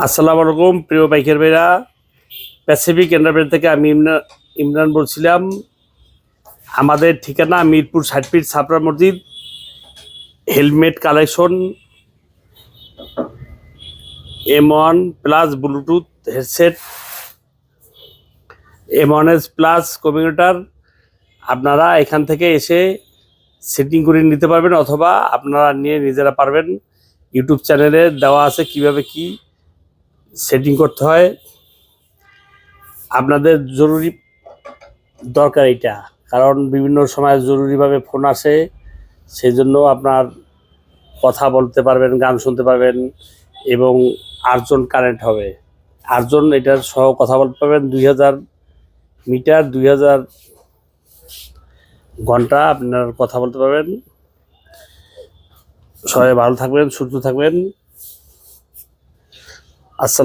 আসসালামু আলাইকুম প্রিয় বাইকের ভাইরা, প্যাসিফিক এন্টারপ্রাইজ থেকে আমি ইমরান বলছিলাম। আমাদের ঠিকানা মিরপুর ৬০ ফিট ছাপড়া মসজিদ। Helmet collection, M1 plus Bluetooth headset, M1S plus commuter আপনারা এখান থেকে এসে সেটিং করে নিতে পারবেন, অথবা আপনারা নিয়ে নিজেরা পারবেন। ইউটিউব চ্যানেলে দেওয়া আছে কিভাবে কি সেটিং করতে হয়। আপনাদের জরুরি দরকার এটা, কারণ বিভিন্ন সময় জরুরিভাবে ফোন আসে, সেই জন্য আপনার কথা বলতে পারবেন, গান শুনতে পারবেন এবং আর্জন কারেন্ট হবে। আর্জন এটার সহ কথা বলতে পারবেন। 2000 মিটার 2000 ঘন্টা আপনার কথা বলতে পারবেন। সবাই ভালো থাকবেন, সুস্থ থাকবেন। আসসালাম।